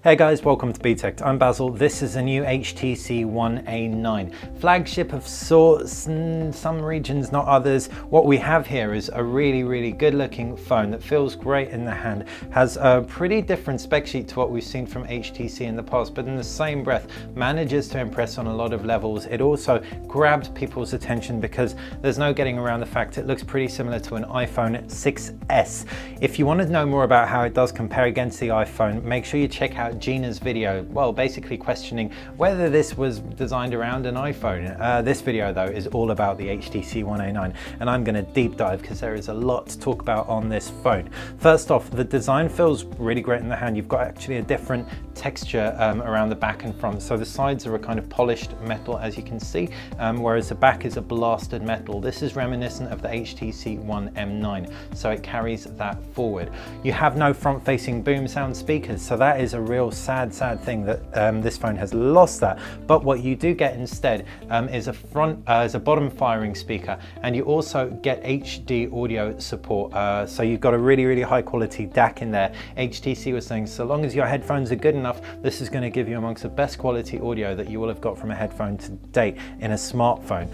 Hey guys, welcome to BTech. I'm Basil. This is a new HTC One A9. Flagship of sorts, in some regions, not others. What we have here is a really good looking phone that feels great in the hand. Has a pretty different spec sheet to what we've seen from HTC in the past, but in the same breath manages to impress on a lot of levels. It also grabbed people's attention because there's no getting around the fact it looks pretty similar to an iPhone 6S. If you want to know more about how it does compare against the iPhone, make sure you check out Gina's video, well, basically questioning whether this was designed around an iPhone. This video though is all about the HTC One A9, and I'm going to deep dive because there is a lot to talk about on this phone. First off, the design feels really great in the hand. You've got actually a different texture around the back and front. So the sides are a kind of polished metal, as you can see, whereas the back is a blasted metal. This is reminiscent of the HTC One M9, so it carries that forward. You have no front-facing boom sound speakers, so that is a real sad thing that this phone has lost that. But what you do get instead is a bottom firing speaker, and you also get HD audio support. So you've got a really high quality DAC in there. HTC was saying so long as your headphones are good enough, this is going to give you amongst the best quality audio that you will have got from a headphone to date in a smartphone.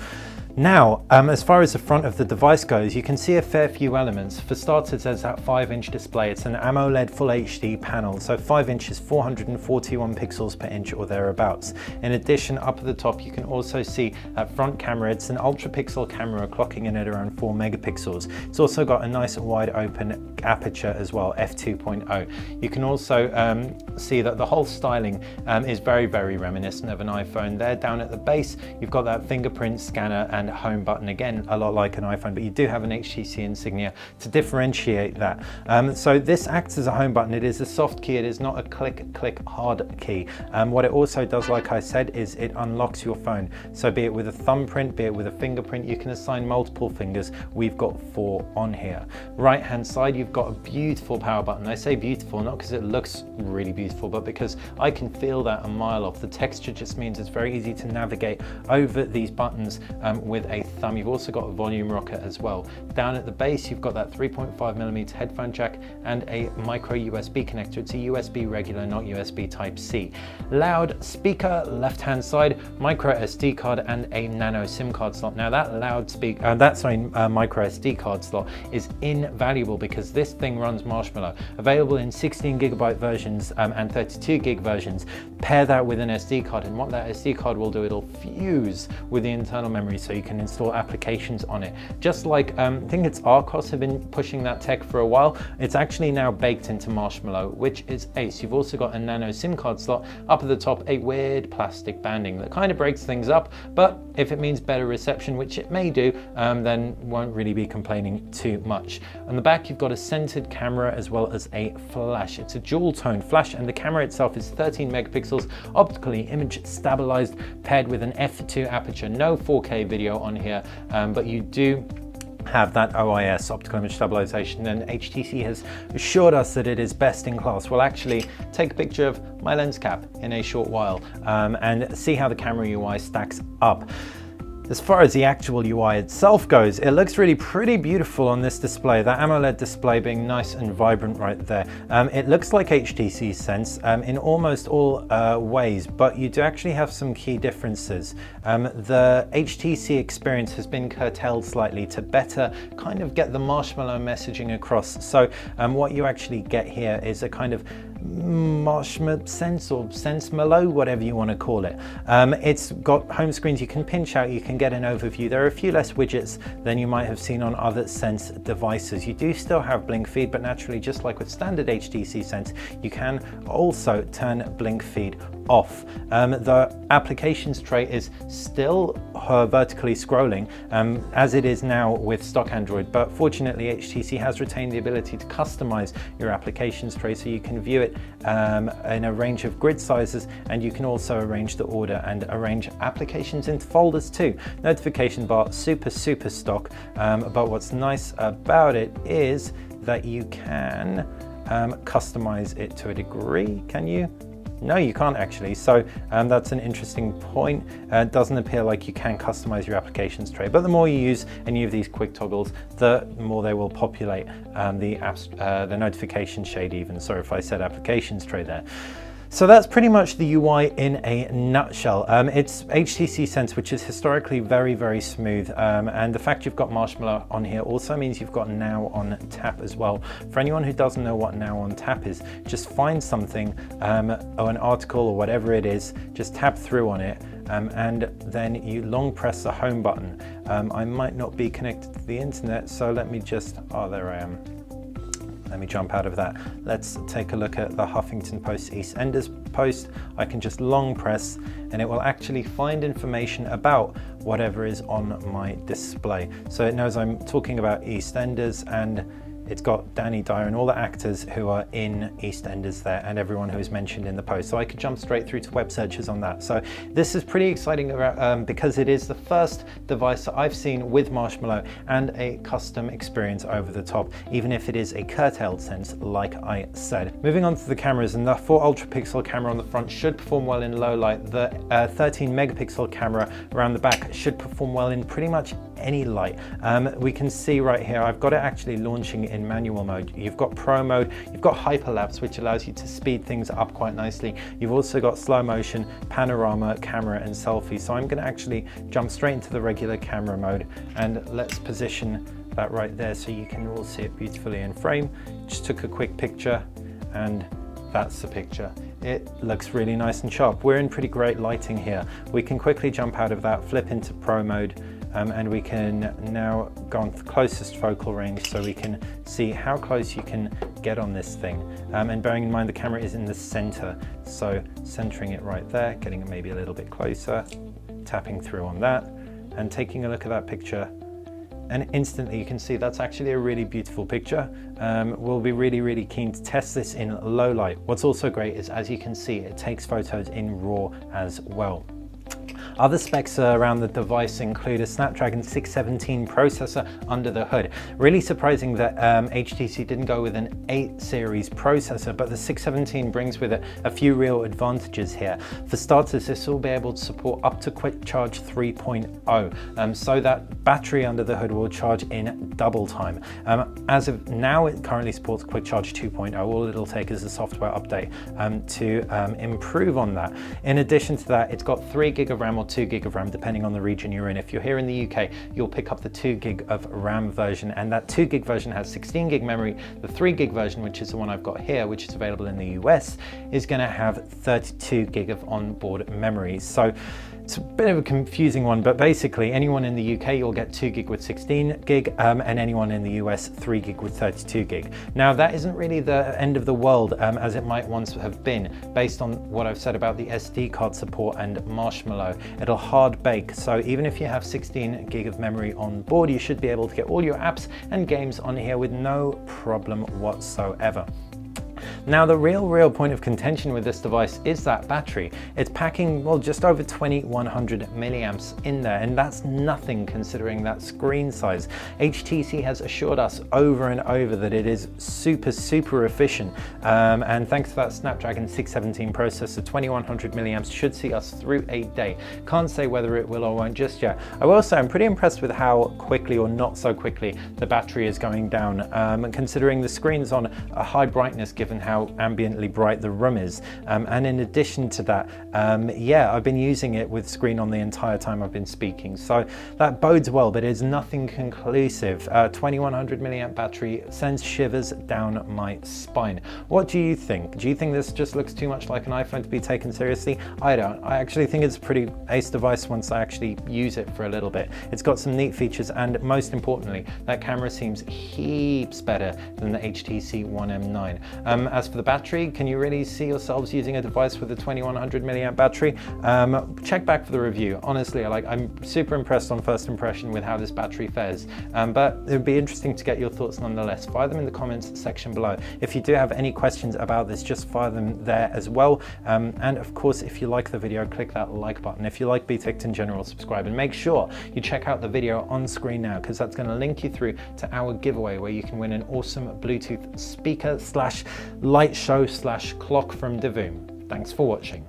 Now, as far as the front of the device goes, you can see a fair few elements. For starters, there's that 5-inch display. It's an AMOLED Full HD panel, so 5 inches, 441 pixels per inch or thereabouts. In addition, up at the top, you can also see that front camera. It's an ultra pixel camera clocking in at around 4 megapixels. It's also got a nice wide open aperture as well, f2.0. You can also see that the whole styling is very reminiscent of an iPhone. There down at the base, you've got that fingerprint scanner and home button, again a lot like an iPhone, but you do have an HTC insignia to differentiate that. So this acts as a home button. It is a soft key, it is not a click hard key. What it also does, like I said, is it unlocks your phone. So be it with a thumbprint, be it with a fingerprint, you can assign multiple fingers. We've got 4 on here. Right hand side, you've got a beautiful power button. I say beautiful not because it looks really beautiful, but because I can feel that a mile off. The texture just means it's very easy to navigate over these buttons with a thumb. You've also got a volume rocker as well. Down at the base, you've got that 3.5mm headphone jack and a micro USB connector. It's a USB regular, not USB Type-C. Loud speaker, left hand side, micro SD card and a nano SIM card slot. Now that micro SD card slot is invaluable because this thing runs Marshmallow, available in 16GB versions and 32GB versions. Pair that with an SD card, and what that SD card will do, it'll fuse with the internal memory so you can install applications on it. Just like, I think it's Arcos have been pushing that tech for a while. It's actually now baked into Marshmallow, which is ace. You've also got a nano SIM card slot. Up at the top, a weird plastic banding that kind of breaks things up, but if it means better reception, which it may do, then won't really be complaining too much. On the back, you've got a centered camera as well as a flash. It's a dual tone flash, and the camera itself is 13 megapixels, optically image stabilized, paired with an f2 aperture. No 4K video on here, but you do have that OIS, optical image stabilization, and HTC has assured us that it is best in class. We'll actually take a picture of my lens cap in a short while and see how the camera UI stacks up. As far as the actual UI itself goes, it looks really pretty beautiful on this display, that AMOLED display being nice and vibrant right there. It looks like HTC Sense in almost all ways, but you do actually have some key differences. The HTC experience has been curtailed slightly to better kind of get the Marshmallow messaging across. So what you actually get here is a kind of Marshmallow Sense or Sense-mallow, whatever you want to call it. It's got home screens you can pinch out, you can get an overview. There are a few less widgets than you might have seen on other Sense devices. You do still have blink feed, but naturally, just like with standard HTC Sense, you can also turn blink feed off. The applications tray is still vertically scrolling as it is now with stock Android, but fortunately HTC has retained the ability to customize your applications tray so you can view it in a range of grid sizes, and you can also arrange the order and arrange applications into folders too. Notification bar, super stock, but what's nice about it is that you can customize it to a degree. Can you? No, you can't actually. So that's an interesting point. It doesn't appear like you can customize your applications tray, but the more you use any of these quick toggles, the more they will populate the notification shade even. Sorry if I said applications tray there. So that's pretty much the UI in a nutshell. It's HTC Sense, which is historically very, very smooth. And the fact you've got Marshmallow on here also means you've got Now on Tap as well. For anyone who doesn't know what Now on Tap is, just find something or an article or whatever it is, just tap through on it. And then you long press the home button. I might not be connected to the internet, so let me just, oh, there I am. Let me jump out of that. Let's take a look at the Huffington Post EastEnders post. I can just long press and it will actually find information about whatever is on my display. So it knows I'm talking about EastEnders, and it's got Danny Dyer and all the actors who are in EastEnders there, and everyone who is mentioned in the post. So I could jump straight through to web searches on that. So this is pretty exciting because it is the first device that I've seen with Marshmallow and a custom experience over the top, even if it is a curtailed sense, like I said. Moving on to the cameras, and the 4 ultra pixel camera on the front should perform well in low light. The 13 megapixel camera around the back should perform well in pretty much any light. We can see right here, I've got it actually launching in manual mode. You've got pro mode, you've got hyperlapse, which allows you to speed things up quite nicely. You've also got slow motion, panorama, camera, and selfie. So I'm going to actually jump straight into the regular camera mode, and let's position that right there so you can all see it beautifully in frame. Just took a quick picture, and that's the picture. It looks really nice and sharp. We're in pretty great lighting here. We can quickly jump out of that, flip into pro mode, and we can now go on to the closest focal range so we can see how close you can get on this thing. And bearing in mind the camera is in the center, so centering it right there, getting it maybe a little bit closer, tapping through on that, and taking a look at that picture. And instantly you can see that's actually a really beautiful picture. We'll be really, really keen to test this in low light. What's also great is, as you can see, it takes photos in RAW as well. Other specs around the device include a Snapdragon 617 processor under the hood. Really surprising that HTC didn't go with an 8 series processor, but the 617 brings with it a few real advantages here. For starters, this will be able to support up to Quick Charge 3.0, so that battery under the hood will charge in double time. As of now, it currently supports Quick Charge 2.0. All it'll take is a software update to improve on that. In addition to that, it's got 3 GB of RAM or 2 GB of RAM, depending on the region you're in. If you're here in the UK, you'll pick up the 2 GB of RAM version, and that 2 GB version has 16 GB memory. The 3 GB version, which is the one I've got here, which is available in the US, is going to have 32 GB of onboard memory. So it's a bit of a confusing one, but basically anyone in the UK, you'll get 2 GB with 16 GB, and anyone in the US, 3 GB with 32 GB. Now that isn't really the end of the world, as it might once have been, based on what I've said about the SD card support and Marshmallow. It'll hard bake, so even if you have 16 GB of memory on board, you should be able to get all your apps and games on here with no problem whatsoever. Now the real point of contention with this device is that battery. It's packing, well, just over 2100 milliamps in there, and that's nothing considering that screen size. HTC has assured us over and over that it is super efficient, and thanks to that Snapdragon 617 processor, 2100 milliamps should see us through a day. Can't say whether it will or won't just yet. I will say I'm pretty impressed with how quickly or not so quickly the battery is going down, considering the screen's on a high brightness given how ambiently bright the room is, and in addition to that, yeah, I've been using it with screen on the entire time I've been speaking, so that bodes well, but it's nothing conclusive. 2100 milliamp battery sends shivers down my spine. What do you think? Do you think this just looks too much like an iPhone to be taken seriously? I don't. I actually think it's a pretty ace device once I actually use it for a little bit. It's got some neat features, and most importantly, that camera seems heaps better than the HTC One A9. As for the battery, can you really see yourselves using a device with a 2100 milliamp battery? Check back for the review. Honestly, I'm super impressed on first impression with how this battery fares, but it would be interesting to get your thoughts nonetheless. Fire them in the comments section below. If you do have any questions about this, just fire them there as well. And of course, if you like the video, click that like button. If you like BTech in general, subscribe, and make sure you check out the video on screen now, because that's going to link you through to our giveaway where you can win an awesome Bluetooth speaker / light show / clock from Devoom. Thanks for watching.